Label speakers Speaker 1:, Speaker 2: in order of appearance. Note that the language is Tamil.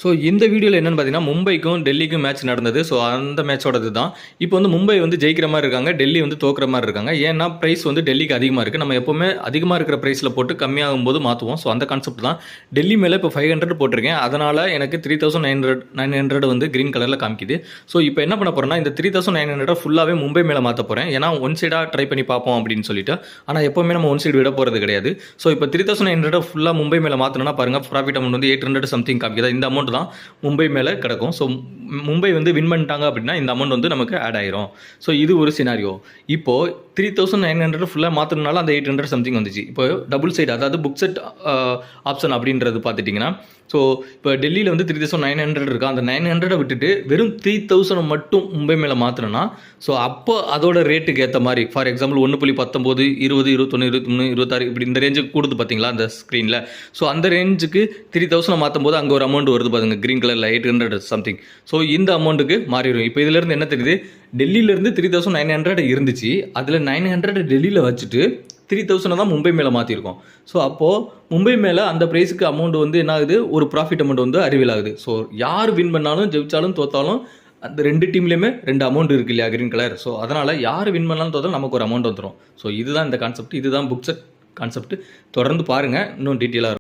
Speaker 1: ஸோ இந்த வீடியோவில் என்னென்னு பார்த்தீங்கன்னா மும்பைக்கும் டெல்லிக்கும் மேட்ச் நடந்தது. ஸோ அந்த மேட்சோடது தான். இப்போ வந்து மும்பை வந்து ஜெயிக்கிற மாதிரி இருக்காங்க, டெல்லி வந்து தோக்குற மாதிரி இருக்காங்க. ஏன்னா ப்ரைஸ் வந்து டெல்லிக்கு அதிகமாக இருக்குது. நம்ம எப்போவுமே அதிகமாக இருக்கிற ப்ரைஸில் போட்டு கம்மியாகும் போது மாற்றுவோம். ஸோ அந்த கான்செப்ட் தான். டெல்லி மேலே இப்போ 500 போட்டிருக்கேன். அதனால் எனக்கு 3900 வந்து க்ரீன் கலரில் காமிக்குது. ஸோ இப்போ என்ன பண்ண போகிறேன்னா இந்த 3900 ஃபுல்லாகவே மும்பை மேலே மாற்ற போகிறேன். ஏன்னா ஒன் சைடாக ட்ரை பண்ணி பார்ப்போம் அப்படின்னு சொல்லிட்டு. ஆனால் எப்போவுமே நம்ம ஒன் சைடு விட போகிறது கிடையாது. ஸோ இப்போ 3900 ஃபுல்லாக மும்பை மேலே மாற்றணும்னா பாருங்கள், ப்ராஃபிட் அமௌண்ட் வந்து 800 சம்திங் காமிக்குது. இந்த அமௌண்ட் தான் மும்பை மேலே கிடக்கும். ஸோ மும்பை வந்து வின் பண்ணிட்டாங்க அப்படின்னா இந்த அமௌண்ட் வந்து நமக்கு ஆட் ஆயிரும். ஸோ இது ஒரு சினாரியோ. இப்போது 3900 ஃபுல்லாக மாற்றினால அந்த 800 சம்திங் வந்துச்சு. இப்போ டபுள் சைடு, அதாவது புக் செட் ஆப்ஷன் அப்படின்றது பார்த்துட்டிங்கன்னா, ஸோ இப்போ டெல்லியில் வந்து 3900 இருக்கா, அந்த 900 விட்டுட்டு வெறும் 3000 மட்டும் மும்பை மேலே மாற்றினோன்னா, ஸோ அப்போ அதோட ரேட்டுக்கு ஏற்ற மாதிரி, ஃபார் எக்ஸாம்பிள் 1.19, 20, 21, 23, 26 இப்படி இந்த ரேஞ்சுக்கு கொடுத்து பார்த்தீங்களா அந்த ஸ்க்ரீனில். ஸோ அந்த ரேஞ்சுக்கு 3000 மாற்றும் போது அங்கே ஒரு அமௌண்ட் வருது பாருங்க, க்ரீன் கலரில் 800 சம்திங். ஸோ இந்த அமௌண்ட்டுக்கு மாறிடும். இப்போ இதிலேருந்து என்ன தெரியுது, டெல்லியிலேருந்து 3900 இருந்துச்சு, அதில் 900 டெல்லியில் வச்சுட்டு 3000 தான் மும்பை மேலே மாற்றிருக்கோம். ஸோ அப்போது மும்பை மேலே அந்த ப்ரைஸுக்கு அமௌண்ட் வந்து என்ன ஆகுது, ஒரு ப்ராஃபிட் அமௌண்ட் வந்து அறிவியல் ஆகுது. ஸோ யார் வின் பண்ணாலும் ஜெயிச்சாலும் தோத்தாலும் அந்த ரெண்டு டீம்லேயுமே ரெண்டு அமௌண்ட் இருக்குது இல்லையா, க்ரீன் கலர். ஸோ அதனால் யார் வின் பண்ணாலும் தோத்தாலும் நமக்கு ஒரு அமௌண்ட் வந்துடும். ஸோ இதுதான் இந்த கான்செப்ட், இதுதான் புக் செட் கான்செப்ட். தொடர்ந்து பாருங்கள், இன்னும் டீட்டெயிலாக இருக்கும்.